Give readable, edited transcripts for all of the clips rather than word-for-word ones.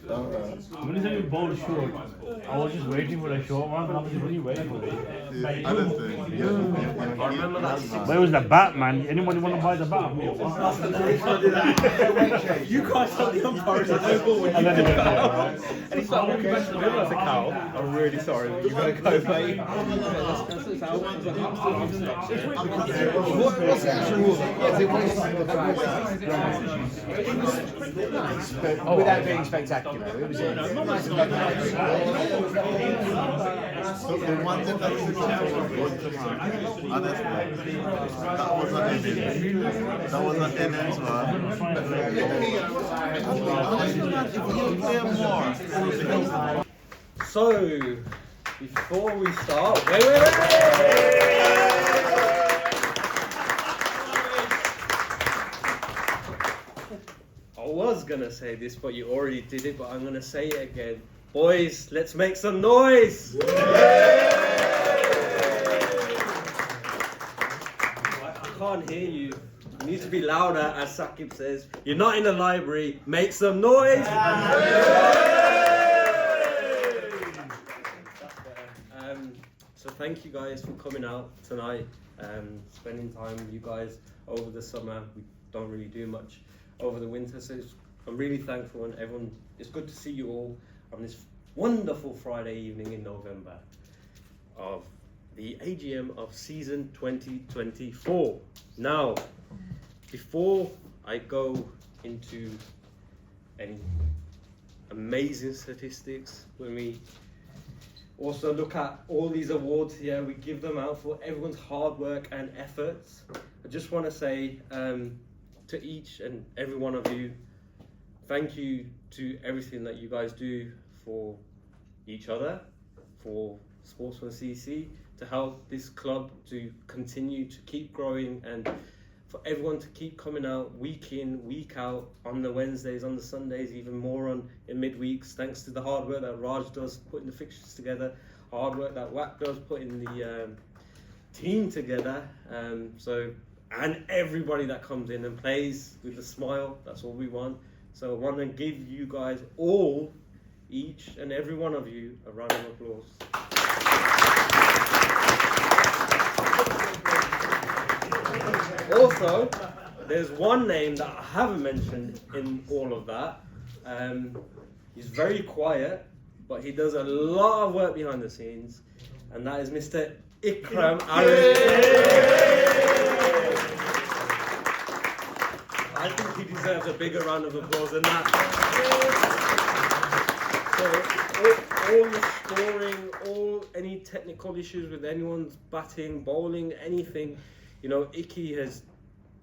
When he said he bowled short, I was just waiting for a short one. I was really waiting for it. Where was the bat, man? Anybody want to buy the bat? You can't tell the umpires that no ball when you go out. And he started walking back to the middle. I said, Carl, I'm really sorry, but you've got to go, mate. What's the actual rule? Without being spectacular, it was nice and So they wanted that situation to go to man. Honestly, that was an innings. That was an innings, man. So, before we start, wait. I was gonna say this, but you already did it, but I'm gonna say it again. Boys, let's make some noise! I can't hear you. You need to be louder, as Sakib says. You're not in the library, make some noise! So thank you guys for coming out tonight, spending time with you guys over the summer. We don't really do much over the winter, so I'm really thankful, and everyone, it's good to see you all on this wonderful Friday evening in November of the AGM of season 2024. Now, before I go into any amazing statistics, when we also look at all these awards here, we give them out for everyone's hard work and efforts. I just want to say to each and every one of you, thank you to everything that you guys do for each other, for Sportsman CC, to help this club to continue to keep growing, and for everyone to keep coming out week in, week out, on the Wednesdays, on the Sundays, even more on in midweeks, thanks to the hard work that Raj does putting the fixtures together, hard work that Wack does putting the team together, and everybody that comes in and plays with a smile. That's all we want. So I want to give you guys all, each and every one of you, a round of applause. Also, there's one name that I haven't mentioned in all of that. He's very quiet, but he does a lot of work behind the scenes, and that is Mr. Ikram I think he deserves a bigger round of applause than that. So, all the scoring, any technical issues with anyone's batting, bowling, anything, you know, Icky has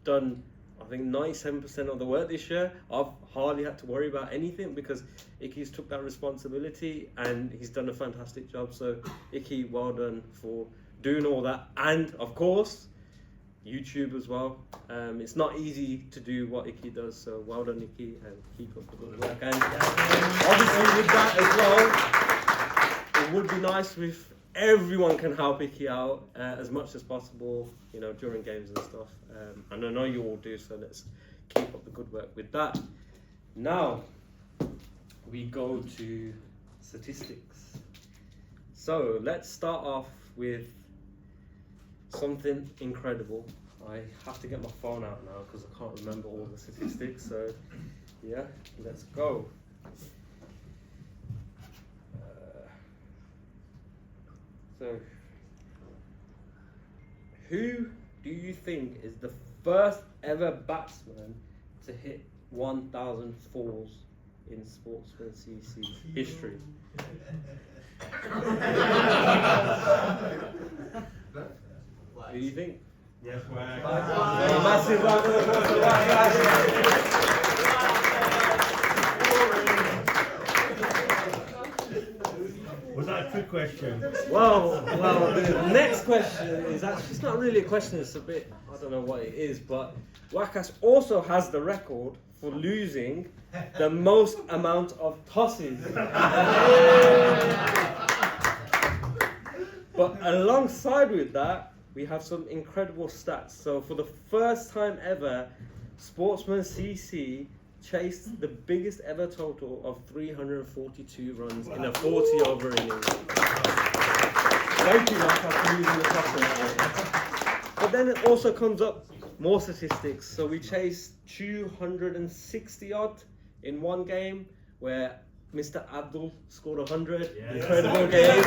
done, I think, 97% of the work this year. I've hardly had to worry about anything because Icky's took that responsibility and he's done a fantastic job. So, Icky, well done for doing all that. And, of course, YouTube as well. It's not easy to do what Icky does, so well done, Icky, and keep up the good work. And obviously with that as well, it would be nice if everyone can help Icky out as much as possible, you know, during games and stuff. And I know you all do, so let's keep up the good work with that. Now, we go to statistics. So let's start off with something incredible. I have to get my phone out now because I can't remember all the statistics. So, yeah, let's go. So, who do you think is the first ever batsman to hit 1,000 fours in Sportsman CC history? Who do you think? Yes, Wack. Massive round of applause for Wack. Was that a trick question? Well, the next question is actually, it's not really a question, it's a bit, I don't know what it is, but Wakas also has the record for losing the most amount of tosses. But alongside with that, we have some incredible stats. So for the first time ever, Sportsman CC chased the biggest ever total of 342 runs in a 40 over innings. Thank you, Waka, for using the software. But then it also comes up more statistics. So we chased 260 odd in one game where Mr. Abdul scored 100. Yes. Incredible game.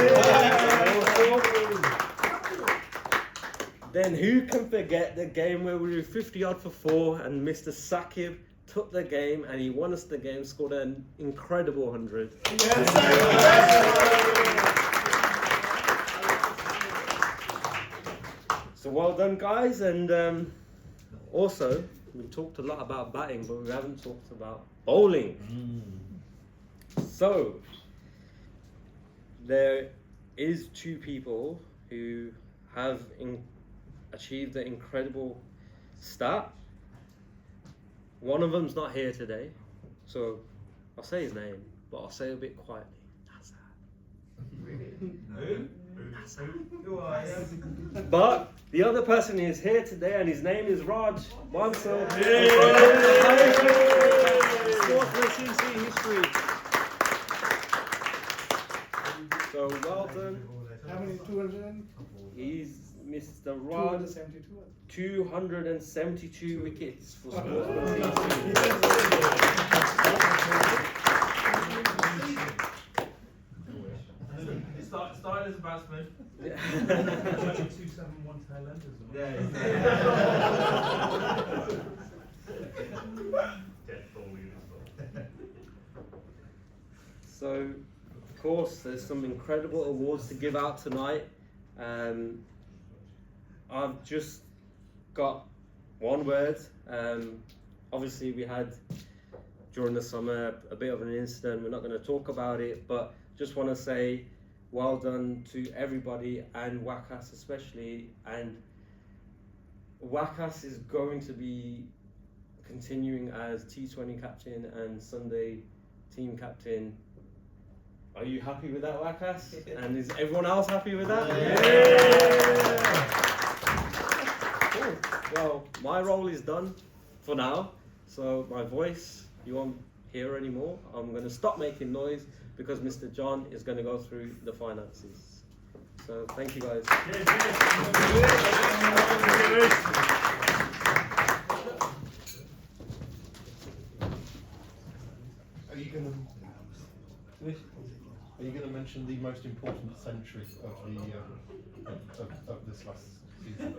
Then who can forget the game where we were 50 odd for 4 and Mr. Sakib took the game and he won us the game, scored an incredible 100. Yes. So well done, guys. And also, we've talked a lot about batting, but we haven't talked about bowling. So, there is 2 people who have achieved an incredible stat. One of them's not here today, so I'll say his name, but I'll say it a bit quietly. But the other person is here today, and his name is Raj Mansell. Sportsman CC history. So well done. How many? 200? He's Mr. Raj. 272 wickets for Sportsman CC. Started as a batsman. Yeah. 271 tailenders. So, of course, there's some incredible awards to give out tonight. I've just got one word. Obviously, we had during the summer a bit of an incident. We're not going to talk about it, but just want to say well done to everybody, and Wakas especially. And Wakas is going to be continuing as T20 captain and Sunday team captain. Are you happy with that, Wakas? And is everyone else happy with that? Yeah. Cool. Well, my role is done for now. So my voice, you won't hear anymore. I'm going to stop making noise because Mr. John is going to go through the finances. So thank you, guys. Are you going to mention the most important century of this last season?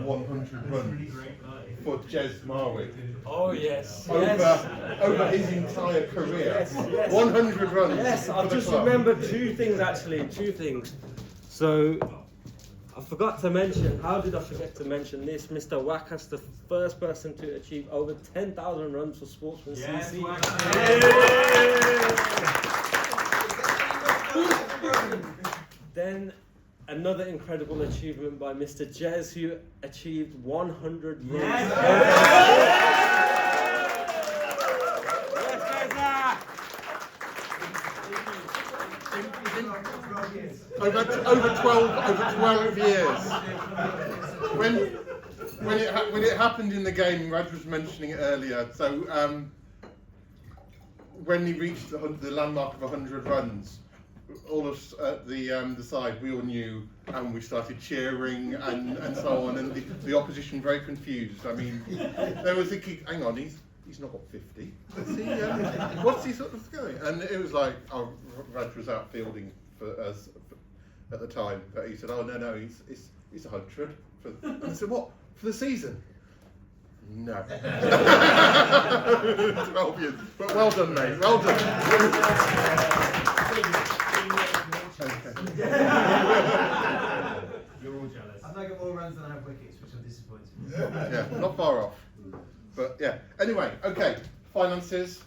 100 runs for Jez Marwick. Oh yes. Over his entire career. Yes, yes. 100 runs. Yes, I've just remembered 2 things actually. 2 things. So I forgot to mention. How did I forget to mention this? Mr. Wakas, the first person to achieve over 10,000 runs for Sportsman CC. Then another incredible achievement by Mr. Jez, who achieved 100 runs. Over 12 years. When it happened in the game, Raj was mentioning it earlier. So when he reached the landmark of 100 runs, all of us at the side, we all knew, and we started cheering and so on, and the opposition very confused. I mean, they were thinking, hang on, he's not got 50. What's he sort of going? And it was like, Raj was out fielding for us at the time. But he said, oh no, it's 100. And I said, what, for the season? No. 12 years. But well done, mate. Well done. You're all jealous. I've not got more runs than I have wickets, which I'm disappointed. Yeah, not far off. But yeah. Anyway, okay. Finances.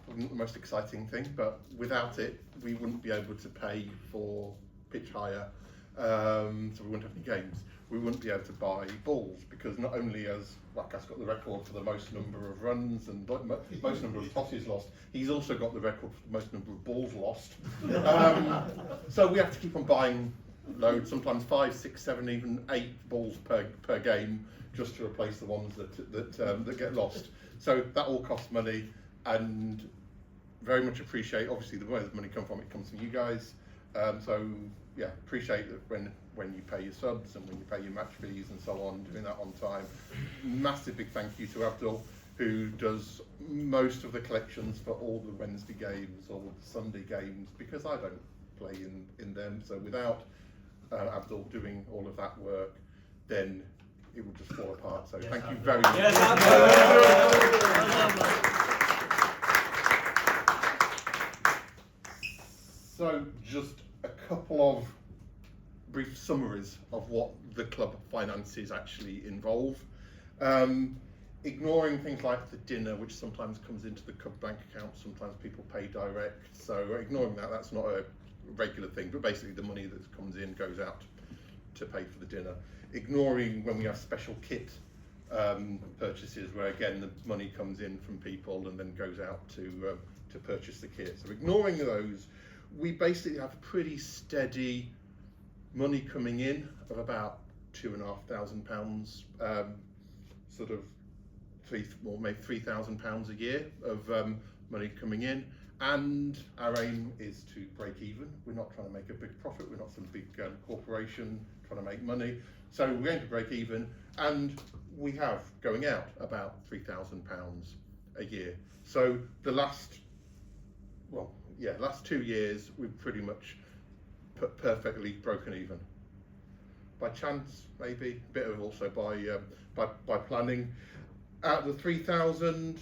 Wasn't the most exciting thing, but without it, we wouldn't be able to pay for pitch hire. So we wouldn't have any games. We wouldn't be able to buy balls because not only has Wakas got the record for the most number of runs and most number of tosses lost, he's also got the record for the most number of balls lost. So we have to keep on buying loads, sometimes 5, 6, 7, even 8 balls per game, just to replace the ones that get lost. So that all costs money, and very much appreciate, obviously, where the money comes from, it comes from you guys. So yeah, appreciate that when you pay your subs and when you pay your match fees and so on, doing that on time. Massive big thank you to Abdul, who does most of the collections for all the Wednesday games or the Sunday games, because I don't play in them. So without Abdul doing all of that work, then it would just fall apart. So thank you very much. So just a couple of brief summaries of what the club finances actually involve. Ignoring things like the dinner, which sometimes comes into the club bank account, sometimes people pay direct. So ignoring that, that's not a regular thing, but basically the money that comes in goes out to pay for the dinner. Ignoring when we have special kit purchases, where again the money comes in from people and then goes out to purchase the kit. So ignoring those, we basically have pretty steady money coming in of about £2,500, sort of maybe £3,000 a year of money coming in, and our aim is to break even. We're not trying to make a big profit, we're not some big corporation trying to make money, so we're going to break even, and we have going out about £3,000 a year. So the last 2 years we've pretty much perfectly broken even. By chance, maybe, a bit of also by planning. Out of the 3,000,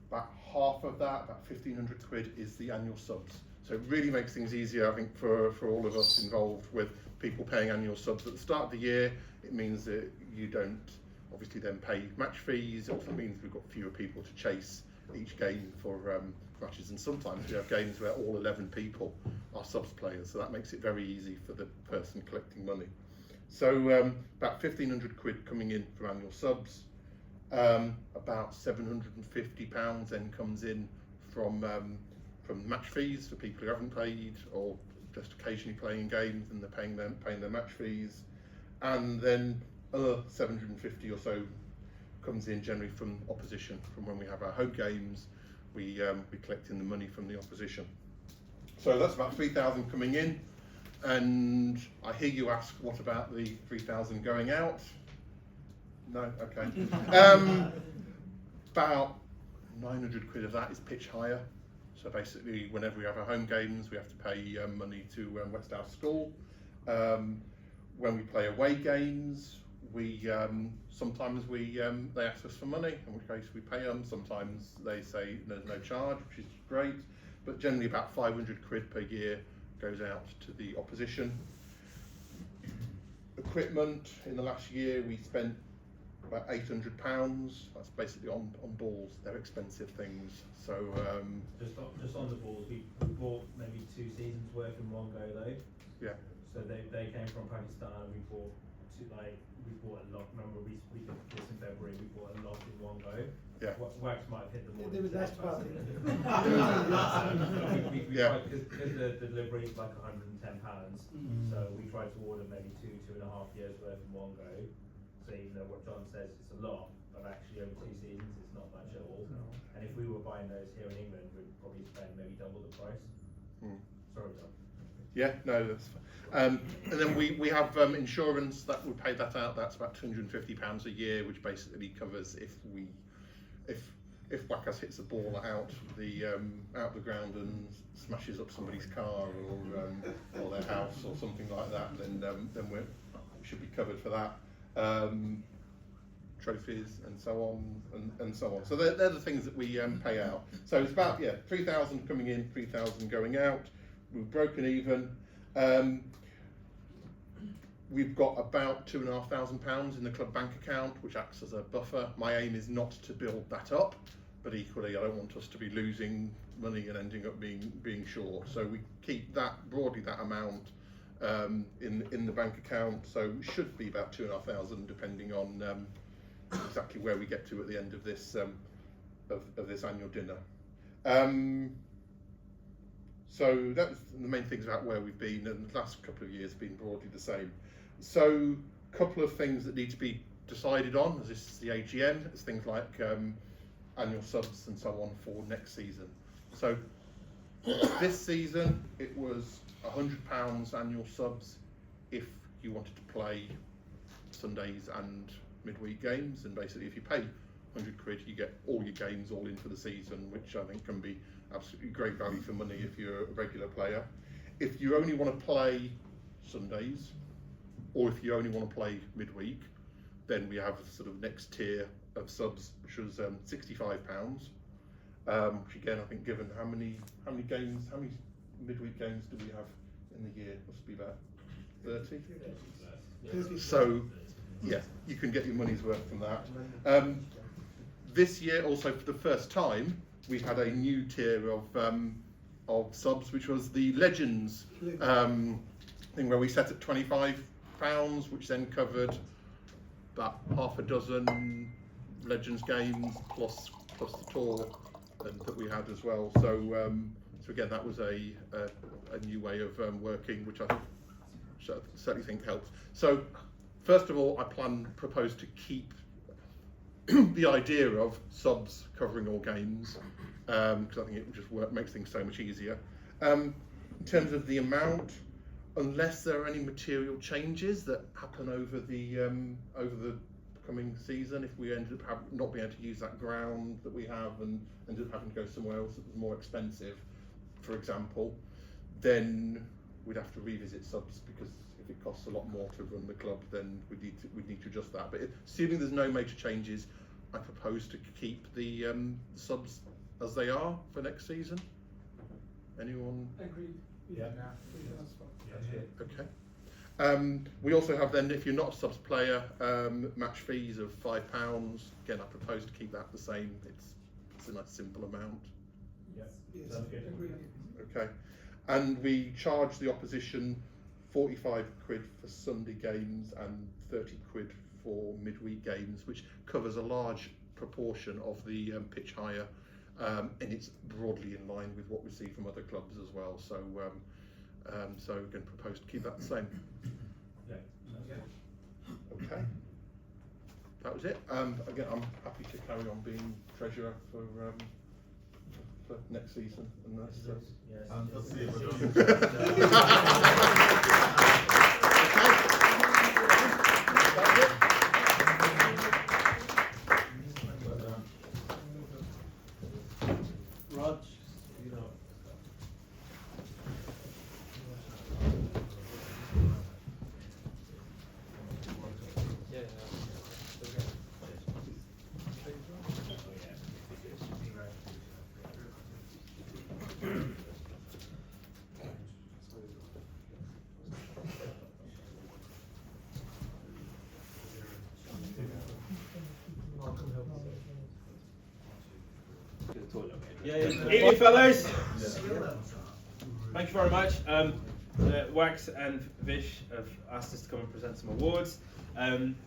about half of that, about 1,500 quid, is the annual subs. So it really makes things easier, I think, for all of us involved with people paying annual subs at the start of the year. It means that you don't obviously then pay match fees. It also means we've got fewer people to chase each game for matches, and sometimes we have games where all 11 people are subs players, so that makes it very easy for the person collecting money. So about 1,500 quid coming in from annual subs. About £750 then comes in from match fees for people who haven't played or just occasionally playing games, and they're paying their match fees, and then other 750 or so comes in generally from opposition. From when we have our home games, we collect in the money from the opposition. So that's about 3,000 coming in, and I hear you ask, what about the 3,000 going out? No, okay. About 900 quid of that is pitch hire. So basically, whenever we have our home games, we have to pay money to West House School. When we play away games, sometimes they ask us for money, in which case we pay them. Sometimes they say there's no charge, which is great. But generally, about 500 quid per year goes out to the opposition. Equipment, in the last year, we spent about £800. That's basically on balls. They're expensive things. So just on the balls, we bought maybe 2 seasons worth in one go though. yeah, So they came from Pakistan. We bought a lot. Remember we did this in February. We bought a lot in one go. Yeah. Wax might have hit the ball. There was less part. Yeah. Because the delivery is like £110. So we tried to order maybe 2.5 years worth in one go. So even though what John says it's a lot, but actually over 2 seasons it's not much at all. No. And if we were buying those here in England, we'd probably spend maybe double the price. Sorry, John. yeah, no, that's fine. And then we have insurance that we pay that out. That's about £250 a year, which basically covers if Wackas hits a ball out the ground and smashes up somebody's car or their house or something like that, then we should be covered for that. Trophies and so on and so on. So they're the things that we pay out. So it's about 3,000 coming in, 3,000 going out. We've broken even. We've got about £2,500 in the club bank account, which acts as a buffer. My aim is not to build that up, but equally I don't want us to be losing money and ending up being short. So we keep that broadly that amount in the bank account. So it should be about £2,500, depending on exactly where we get to at the end of this of this annual dinner. So that's the main things about where we've been, and the last couple of years have been broadly the same. So a couple of things that need to be decided on, as this is the AGM, it's things like annual subs and so on for next season. So this season it was £100 annual subs if you wanted to play Sundays and midweek games, and basically if you pay 100 quid you get all your games all in for the season, which I think can be absolutely great value for money if you're a regular player. If you only want to play Sundays, or if you only want to play midweek, then we have a sort of next tier of subs, which was £65. Which again, I think, given how many midweek games do we have in the year? Must be about 30. So yeah, you can get your money's worth from that. This year, also for the first time, we had a new tier of subs, which was the Legends thing, where we set at £25, which then covered about half a dozen Legends games plus the tour that we had as well. So so again, that was a new way of working, which I certainly think helps. So first of all, I propose to keep the idea of subs covering all games, because I think it just makes things so much easier. In terms of the amount, unless there are any material changes that happen over the coming season, if we ended up not being able to use that ground that we have and ended up having to go somewhere else that was more expensive, for example, then we'd have to revisit subs, because if it costs a lot more to run the club, then we'd need to adjust that. But assuming there's no major changes, I propose to keep the subs as they are for next season. Anyone? Agreed. Yeah. Okay. We also have then, if you're not a subs player, match fees of £5. Again, I propose to keep that the same. It's a nice simple amount. Yeah. Yes, Sounds good. agreed. Okay. And we charge the opposition 45 quid for Sunday games and 30 quid for midweek games, which covers a large proportion of the pitch hire, and it's broadly in line with what we see from other clubs as well. So so we can propose to keep that the same. Yeah. Okay. That was it. Again, I'm happy to carry on being treasurer for next season. Unless, Yes. And let's see if we're Raj, Evening, fellows. Thank you very much. Wax and Vish have asked us to come and present some awards.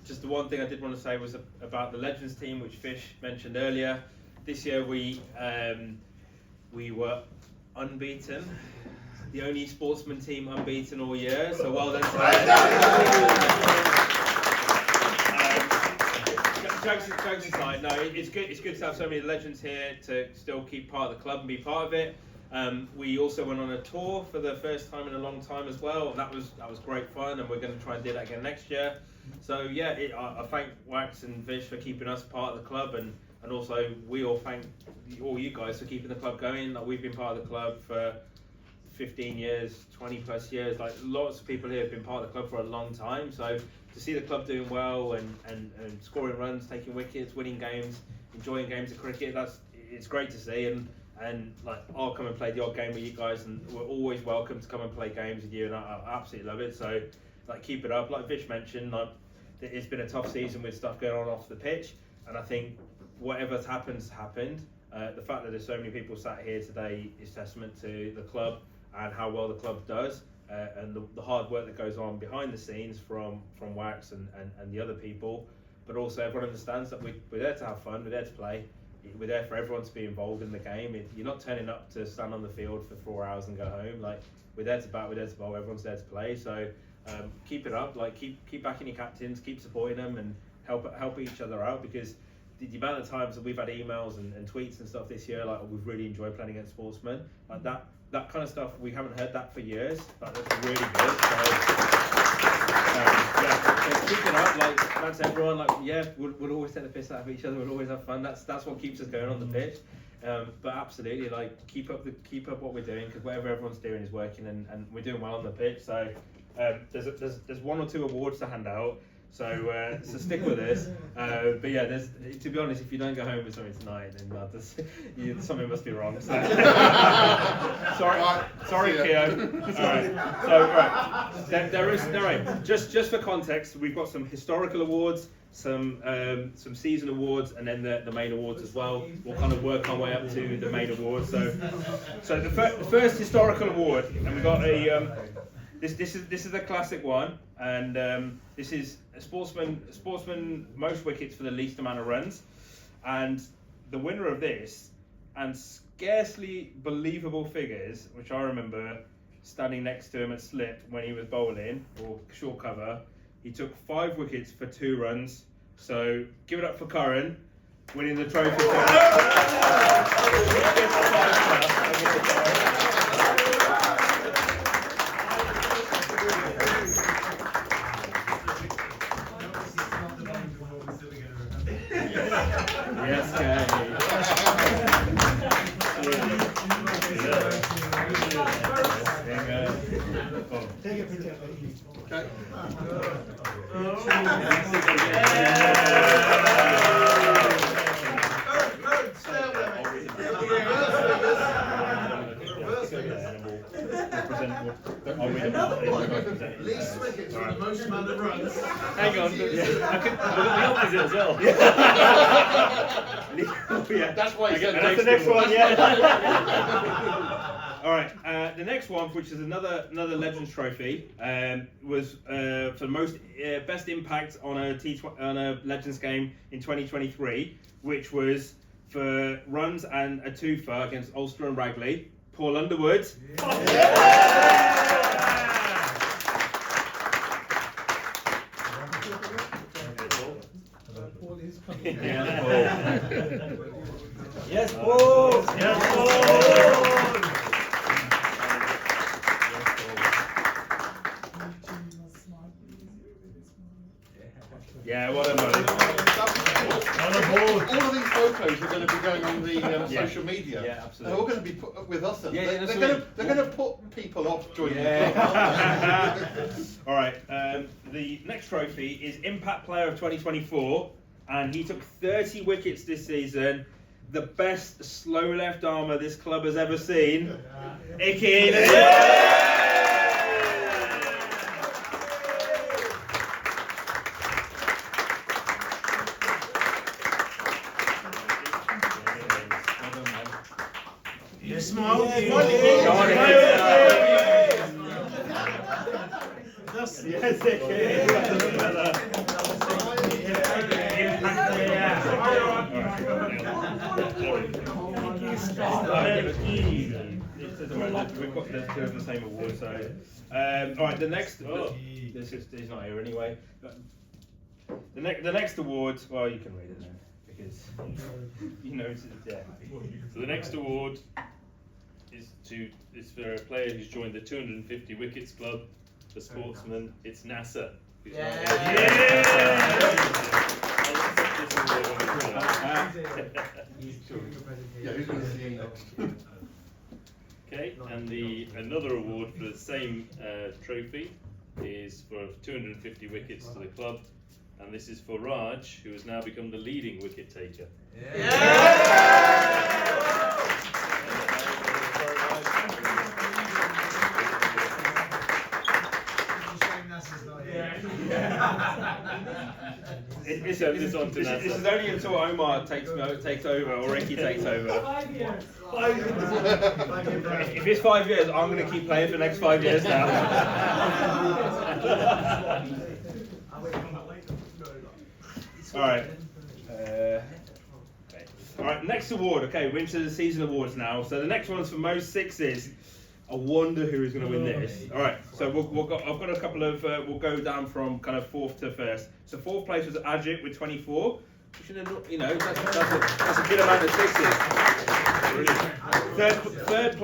Just the one thing I did want to say was about the Legends team, which Vish mentioned earlier. This year we were unbeaten, the only Sportsman team unbeaten all year. So well done to them. Jokes aside, no, it's good to have so many legends here to still keep part of the club and be part of it. We also went on a tour for the first time in a long time as well, and that was great fun, and we're going to try and do that again next year. So yeah, I thank Wax and Vish for keeping us part of the club, and also we all thank all you guys for keeping the club going. Like, we've been part of the club for 15 years, 20 plus years. Like, lots of people here have been part of the club for a long time. So to see the club doing well and scoring runs, taking wickets, winning games, enjoying games of cricket, it's great to see. And like, I'll come and play the odd game with you guys, and we're always welcome to come and play games with you, and I absolutely love it. So like, keep it up. Like Vish mentioned, like, it's been a tough season with stuff going on off the pitch, and I think whatever's happened. The fact that there's so many people sat here today is testament to the club and how well the club does, and the hard work that goes on behind the scenes from Wax and the other people. But also, everyone understands that we're there to have fun, we're there to play, we're there for everyone to be involved in the game. You're not turning up to stand on the field for 4 hours and go home. Like, we're there to bat, we're there to bowl, everyone's there to play. So keep it up. Like, keep backing your captains, keep supporting them, help each other out, because the amount of times that we've had emails and tweets and stuff this year, like, oh, we've really enjoyed playing against Sportsman, like that kind of stuff, we haven't heard that for years. Like, that's really good. So keep it up. Like, that's everyone. Like, yeah, we'll always take the piss out of each other. We'll always have fun. That's what keeps us going on the pitch. But absolutely, like, keep up what we're doing, because whatever everyone's doing is working, and we're doing well on the pitch. So there's 1 or 2 awards to hand out. So stick with us. But yeah, to be honest, if you don't go home with something tonight, then something must be wrong. So. sorry, Keo. Alright. So there is just for context, we've got some historical awards, some season awards, and then the main awards as well. We'll kind of work our way up to the main awards. So the first historical award, and we've got a. This is a classic one, and this is a sportsman most wickets for the least amount of runs, and the winner of this, and scarcely believable figures, which I remember standing next to him at slip when he was bowling or short cover. He took 5 wickets for 2 runs. So give it up for Curran, winning the trophy. Yes, guys. Take a picture. Okay. Least wickets for the most amount of runs. Hang on, I could look at the opposite as well. Yeah, That's why That's the next one, yeah. All right, the next one, which is another Legends Trophy, was for the most best impact on a Legends game in 2023, which was for runs and a twofer against Ulster and Ragley. Paul Underwood. Yes, Paul! Yes, Paul! Yeah, what a moment. All of these photos are going to be going on the social media. Yeah, absolutely. They're all going to be put with us. Yeah, they're going to put people off joining the club. All right, the next trophy is Impact Player of 2024, and he took 30 wickets this season. The best slow left armour this club has ever seen. Icky. You smile? We've got the same award, so all right. The next, he's not here anyway. The next award, well, you can read it then, because you know yeah. So the next award is for a player who's joined the 250 Wickets Club. For Sportsman, it's NASA. Okay, and another award for the same trophy is for 250 wickets to the club, and this is for Raj, who has now become the leading wicket taker. This is only until Omar takes over or Ricky takes over. 5 years. If it's 5 years, I'm going to keep playing for the next 5 years now. All right. All right. Next award. Okay, we're into the season awards now. So the next one's for most sixes. I wonder who is going to win this. All right, so I've got a couple of. We'll go down from kind of fourth to first. So fourth place was Ajit with 24. Which, you know, that's a good amount of sixes. Third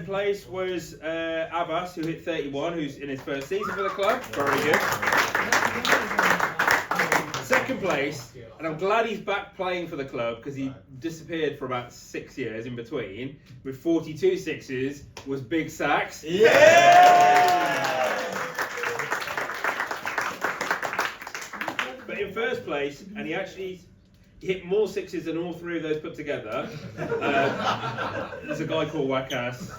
place was Abbas, who hit 31, who's in his first season for the club. Very good. Second place, and I'm glad he's back playing for the club because he disappeared for about 6 years in between, with 42 sixes, was Big Sax. Yeah! But in first place, and he actually hit more sixes than all three of those put together, there's a guy called Wakas.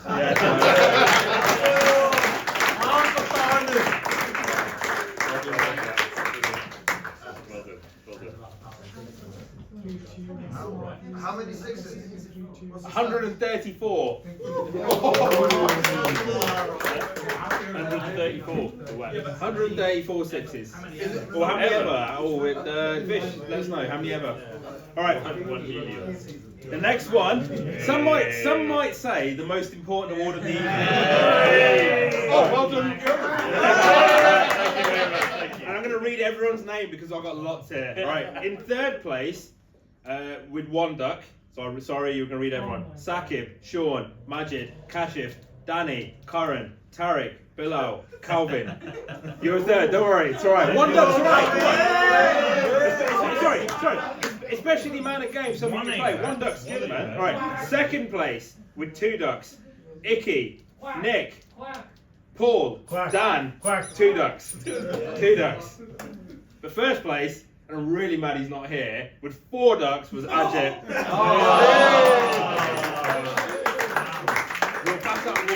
How many sixes? 134. 134 sixes. Or how many ever? Oh, Vish, let us know how many ever. All right. The next one. Some might say the most important award of the evening. Oh, well done. And I'm going to read everyone's name because I've got lots here. All right. In third place, with one duck. Sorry, you're going to read everyone. Sakib, Sean, Majid, Kashif, Danny, Karan, Tariq, Bilal, Calvin. You're third, don't worry, it's alright. One duck's alright, sorry. Especially the amount of games some of you play. One duck's good, man. Alright, second place with 2 ducks. Icky, Nick, Paul, Dan, 2 ducks. 2 ducks. The first place, and I'm really mad he's not here, with 4 ducks was Ajit. We'll pass it over to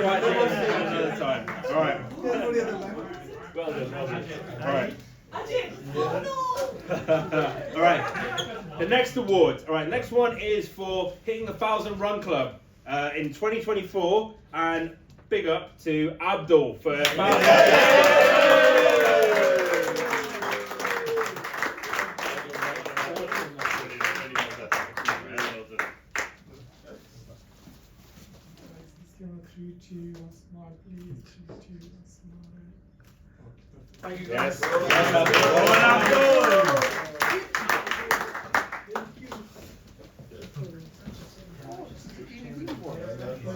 Ajit another time. Alright. Well done. Alright. Alright. The next award. Alright, next one is for hitting the 1,000 run club in 2024, and big up to Abdul for 1,000. Thank you Yes. guys.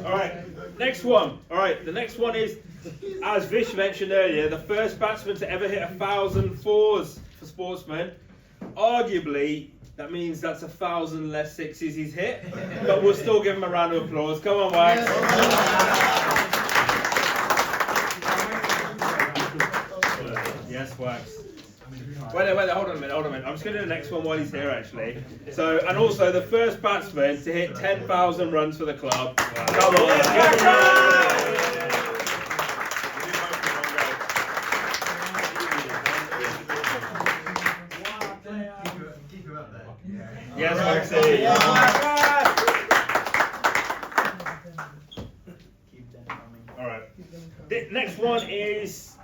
Alright, next one. Alright, the next one is, as Vish mentioned earlier, the first batsman to ever hit 1,000 fours for Sportsman. Arguably, that means that's 1,000 less sixes he's hit, but we'll still give him a round of applause. Come on, Wax. Yes, Wax. Wait, hold on a minute. I'm just going to do the next one while he's here, actually. So, and also the first batsman to hit 10,000 runs for the club. Come on. Keep him up there. Yes, Waxy. All right. The next one is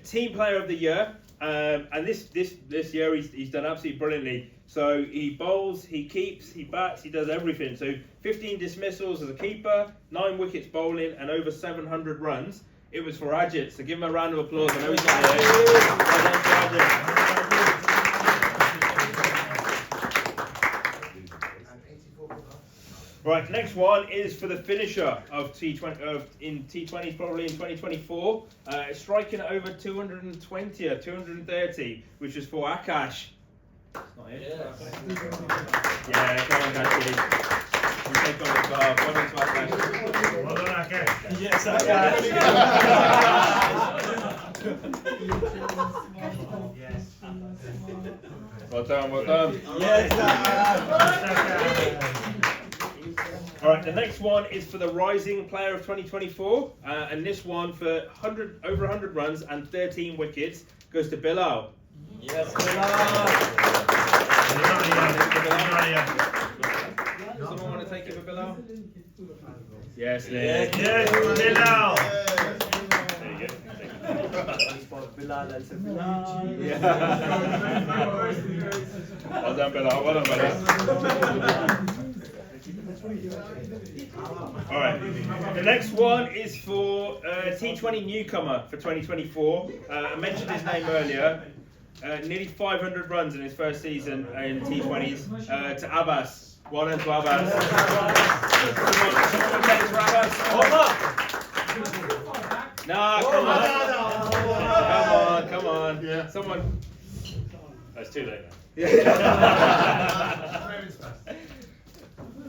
Team Player of the Year. And this year he's done absolutely brilliantly. So he bowls, he keeps, he bats, he does everything. So 15 dismissals as a keeper, 9 wickets bowling, and over 700 runs. It was for Ajit, so give him a round of applause. I know he's not here. Well done to Ajit. Right, next one is for the finisher of T20 in T20s, probably in 2024. Striking at over 220 or 230, which is for Akash. Not here. Yeah, come on, Akash. You take on the club. Well done to Akash. Well done, Akash. Yes, Akash. Well done, well done. Yes, Alright, the next one is for the Rising Player of 2024, and this one for over 100 runs and 13 wickets goes to Bilal. Yes, Someone want to take it for Bilal? Yes, Nick. Yes, Bilal. Yeah. Well done, Bilal. Well done, Bilal. All right. The next one is for T20 newcomer for 2024. I mentioned his name earlier. Nearly 500 runs in his first season in T20s. To Abbas. Well done to Abbas. Nah, come on. Come on. Yeah. Someone. That's too late now.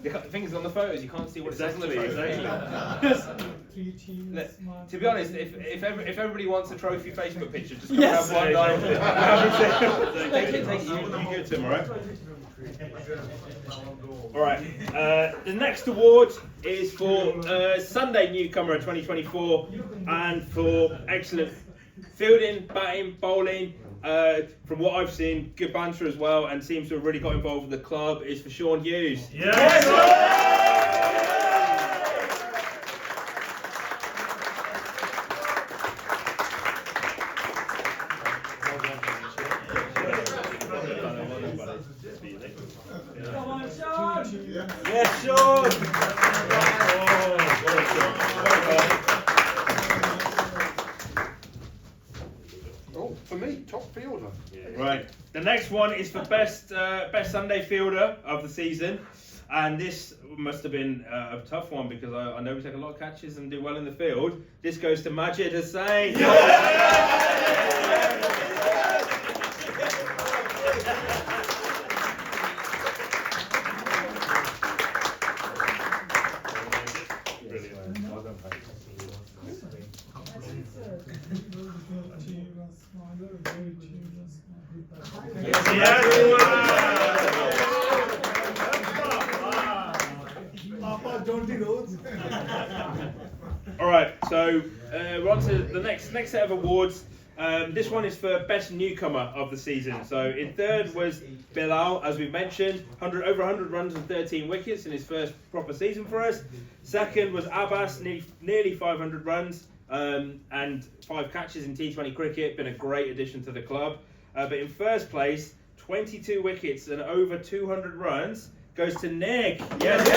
The thing is, on the photos, you can't see what it says on the Exactly, photos. To be honest, if everybody wants a trophy Facebook picture, just come have one guy. Take it. You give it to him, alright? Alright. The next award is for Sunday newcomer of 2024 and for excellent fielding, batting, bowling. From what I've seen, good banter as well, and seems to have really got involved with the club, is for Sean Hughes. Yes! Yes, Sean! Oh, for me, top fielder. Right. The next one is for best Sunday fielder of the season, and this must have been a tough one because I know we take a lot of catches and do well in the field. This goes to Majid Hussain. All right, so we're on to the next set of awards. This one is for best newcomer of the season. So in third was Bilal, as we mentioned, over 100 runs and 13 wickets in his first proper season for us. Second was Abbas, nearly 500 runs and 5 catches in T20 cricket. Been a great addition to the club. But in first place, 22 wickets and over 200 runs goes to Nick. Yes,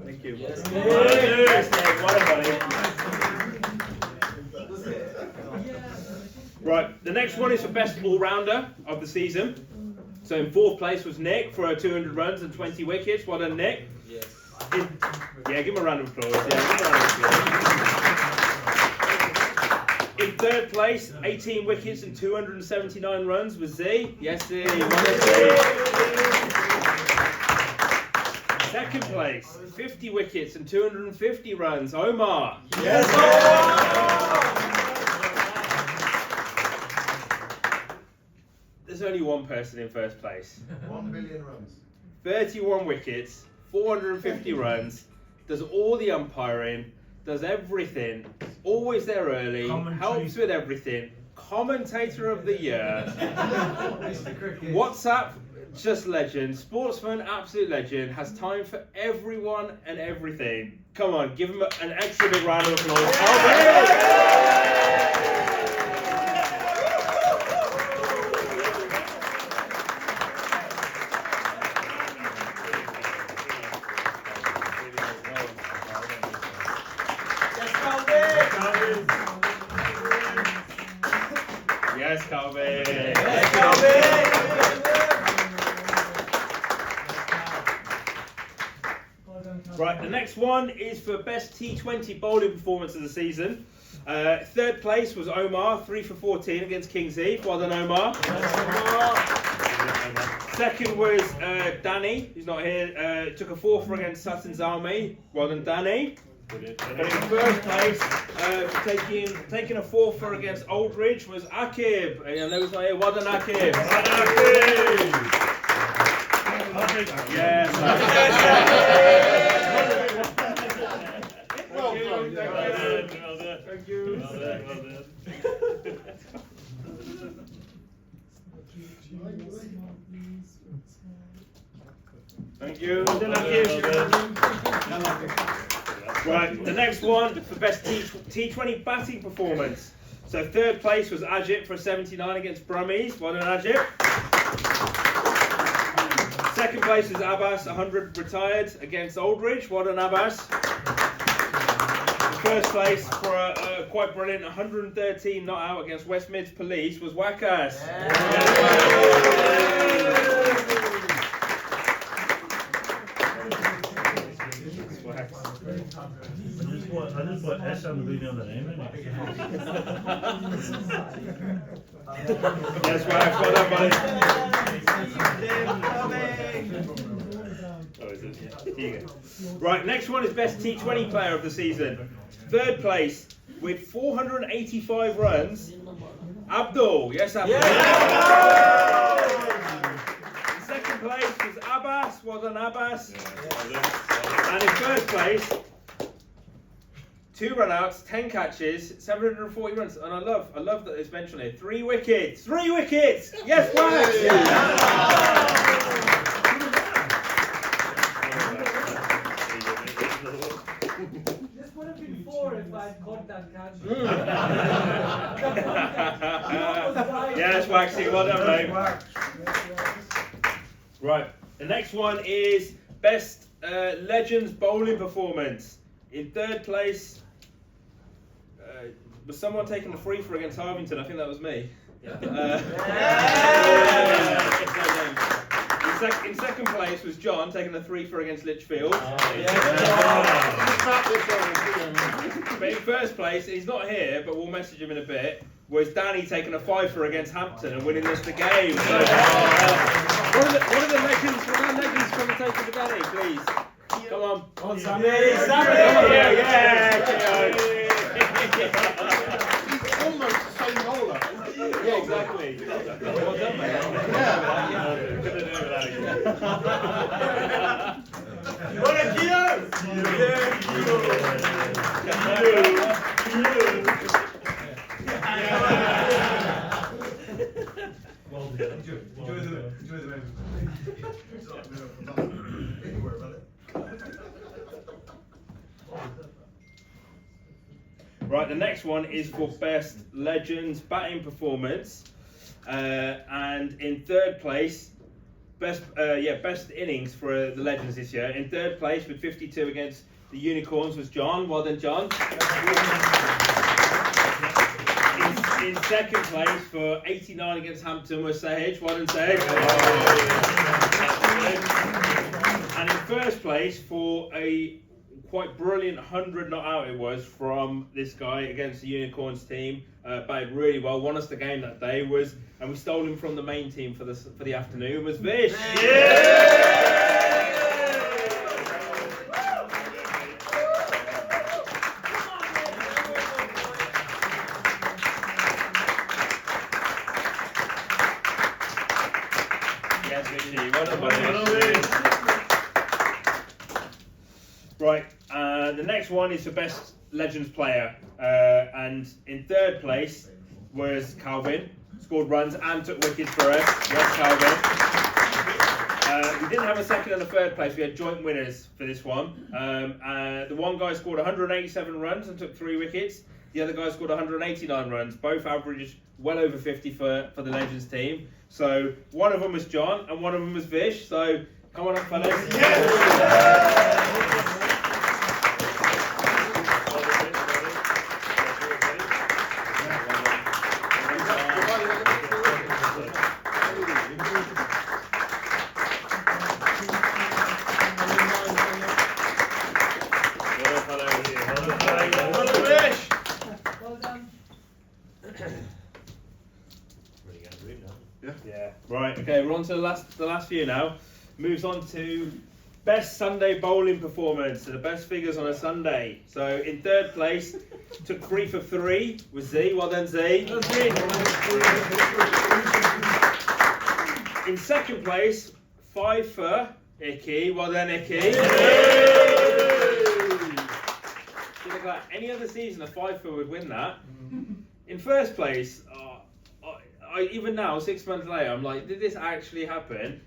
Thank you. Yes, Nick. Well done, buddy. Right, the next one is for best all-rounder of the season. So in fourth place was Nick for 200 runs and 20 wickets. Well done, Nick. Yes. Yeah, give him a round of applause. Yeah, give him a round of applause. In third place, 18 wickets and 279 runs was Z. Yes, Z. Well done, Z. Second place, 50 wickets and 250 runs. Omar. Yes, There's only one person in first place. 1 billion runs. 31 wickets, 450 runs, does all the umpiring, does everything, always there early, helps with everything, commentator of the year, WhatsApp, just legend, Sportsman, absolute legend, has time for everyone and everything. Come on, give him an extra big round of applause. Yes, Calvin. Yes, Calvin. Right, the next one is for best T20 bowling performance of the season. Third place was Omar, 3 for 14 against King's Eve. Well done, Omar. Second was Danny, who's not here. Took a 4 for against Sutton's Army. Well done, Danny. And in first place, taking a 4 for against Aldridge was Akib. And I know he's not here. Well done, Akib. Yes. Thank you. Thank you. Thank you. Right, the next one for best T20 batting performance. So third place was Ajit for a 79 against Brummies. Well done, Ajit. Second place was Abbas, 100 retired against Aldridge. Well done, Abbas. First place for a quite brilliant 113 not out against West Mids Police was Wakas. I just put S on the beginning of the name, innit? Yes, Wax, well done, buddy. Here you go. Right, next one is best T20 player of the season. Third place with 485 runs, Abdul. Yes, Abdul. Second place was Abbas. Well done, Abbas. And in first place, 2 run-outs, 10 catches, 740 runs, and I love that it's mentioned here. 3 wickets. 3 wickets. Yes, Wax. This would have been 4 if I had caught that catch. Yes, Waxy, well done, mate. Right, the next one is best Legends bowling performance. In third place was someone taking the free for against Harvington. I think that was me. In second place was John taking the 3 for against Lichfield. But in first place, he's not here, but we'll message him in a bit, was Danny taking a 5 for against Hampton and winning us the game. So, one of the legends come and take it to Danny, please. Come on. On Sammy. Yeah. Almost the same bowler. Yeah, exactly. Well done, mate. Couldn't do it without you. What a kilo! Enjoy the moment. Don't worry about it. Right, the next one is for best Legends batting performance, and in third place, best innings for the Legends this year. In third place with 52 against the Unicorns was John. Well done, John. In second place for 89 against Hampton was Sahej. Well done, Sahej. And in first place for a quite brilliant 100 not out it was from this guy against the Unicorns team. Batted really well, won us the game that day, and we stole him from the main team for the afternoon, was Vish. Yes, Vishy. Well done, buddy. Right, the next one is for best Legends player, and in third place was Calvin. Scored runs and took wickets for us. Yes, Calvin. We didn't have a second and a third place. We had joint winners for this one. The one guy scored 187 runs and took 3 wickets. The other guy scored 189 runs. Both averaged well over 50 for the Legends team. So one of them was John and one of them was Vish. So come on up, fellas. Yeah. Right. Okay. We're on to the last few now. Moves on to best Sunday bowling performance. So the best figures on a Sunday. So in third place, took 3 for 3 was Z. Well done, Z. In second place, 5 for Icky. Well done, Icky. Like any other season, a 5 for would win that. In first place, even now, 6 months later, I'm like, did this actually happen?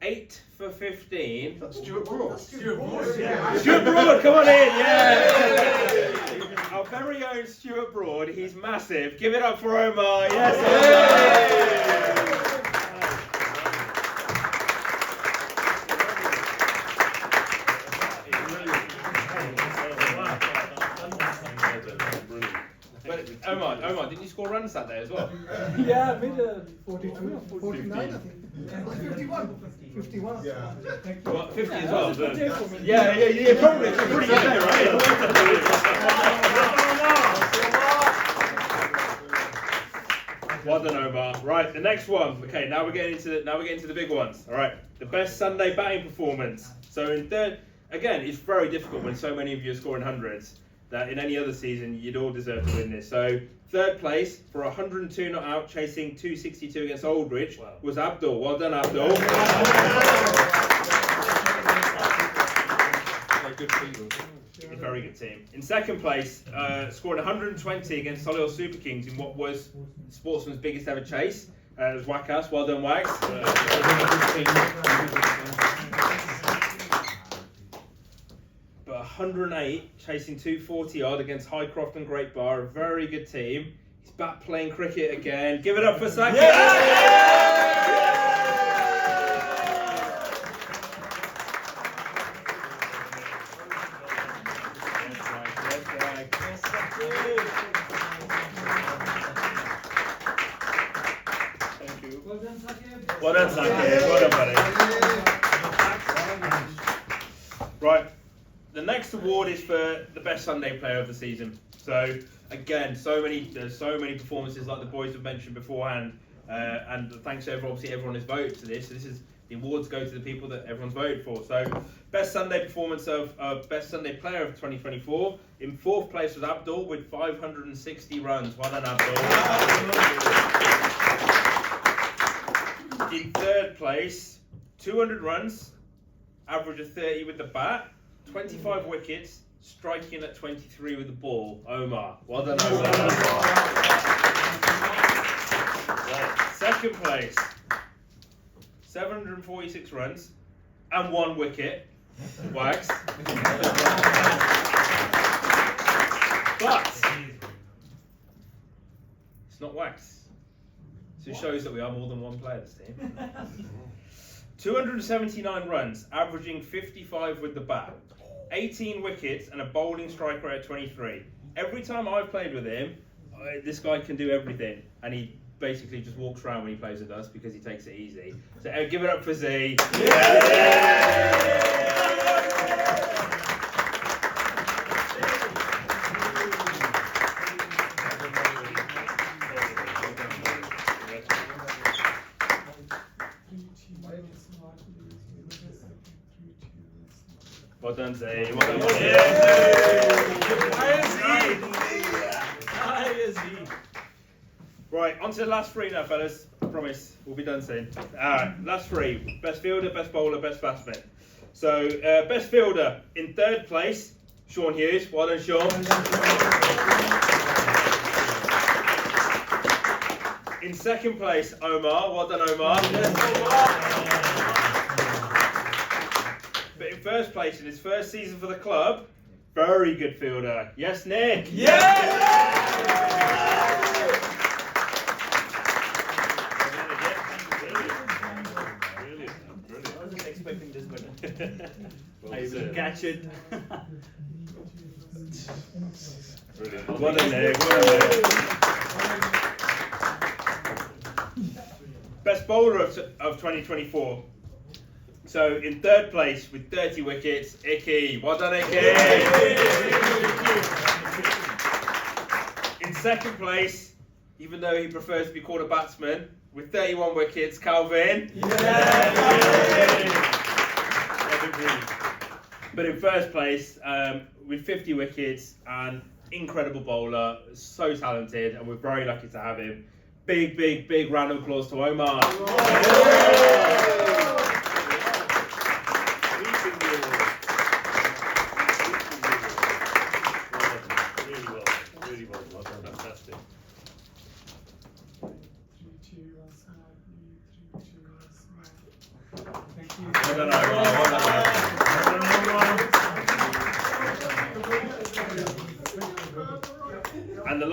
8 for 15. That's Stuart Broad. Stuart Broad, yeah. Stuart Broad, come on in, yeah! Our very own Stuart Broad, he's massive. Give it up for Omar, yes! But Omar, didn't you score runs that day as well? Yeah, I made a 42 or 49, I think. 51. 51. Yeah. What, 50 as well? good day for me. Yeah, probably. It's a pretty good day, right? Well done, Omar. Right, the next one. Okay, now we're getting into the big ones. All right, the best Sunday batting performance. So in third, again, it's very difficult when so many of you are scoring hundreds. That in any other season you'd all deserve to win this. So third place for 102 not out, chasing 262 against Aldridge was Abdul. Well done, Abdul. Very good team. In second place, scored 120 against Solihull Super Kings in what was Sportsman's biggest ever chase. It was Wackhouse. Well done, Wags. But 108 chasing 240 odd against Highcroft and Great Bar. A very good team. He's back playing cricket again. Give it up for Saki. Well done, Saki. Well done, buddy. Right. The next award is for the best Sunday player of the season. So again, there's so many performances like the boys have mentioned beforehand, and thanks to everyone has voted for this. So this is the awards go to the people that everyone's voted for. So best Sunday performance of best Sunday player of 2024. In fourth place was Abdul with 560 runs. Well done, Abdul. In third place, 200 runs, average of 30 with the bat. 25 wickets, striking at 23 with the ball. Omar. Well done, Omar. Second place, 746 runs and 1 wicket. Wags. But it's not Wags. So it shows that we are more than one player this team. 279 runs, averaging 55 with the bat. 18 wickets and a bowling strike rate at 23. Every time I've played with him, this guy can do everything, and he basically just walks around when he plays with us because he takes it easy. So give it up for Z. Well done, Z. Well done, Right, on to the last three now, fellas. I promise we'll be done soon. Alright, last three. Best fielder, best bowler, best batsman. So, best fielder in third place, Sean Hughes. Well done, Sean. In second place, Omar. Well done, Omar. But in first place, in his first season for the club, very good fielder. Yes, Nick? Brilliant. I wasn't expecting this, but Well I will deserved. catch it. Brilliant. Well done, Nick. Well done, Nick. Best bowler of 2024. So in third place with 30 wickets, Icky. Well done, Icky. In second place, even though he prefers to be called a batsman, with 31 wickets, Calvin. But in first place, with 50 wickets, and incredible bowler, so talented, and we're very lucky to have him. Big round of applause to Omar. Really well. Fantastic. Thank you.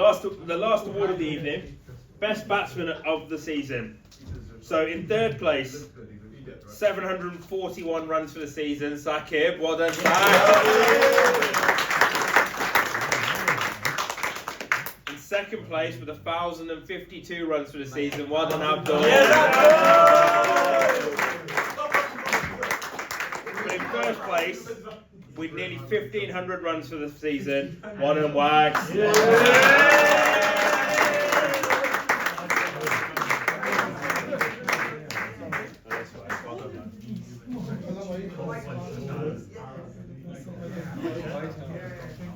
last award of the evening, best batsman of the season. So in third place, 741 runs for the season, Saqib. Well done, Saqib. In second place with 1,052 runs for the season. Well done, Abdul. But in first place, with nearly 1,500 runs for the season. Well done, Wags.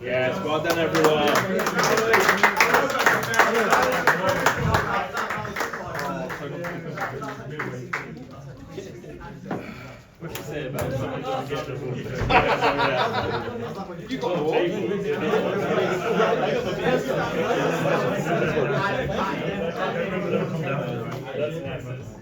Yes, well done, everyone. What do you say about someone trying to get the ball? You got the ball. That's nice.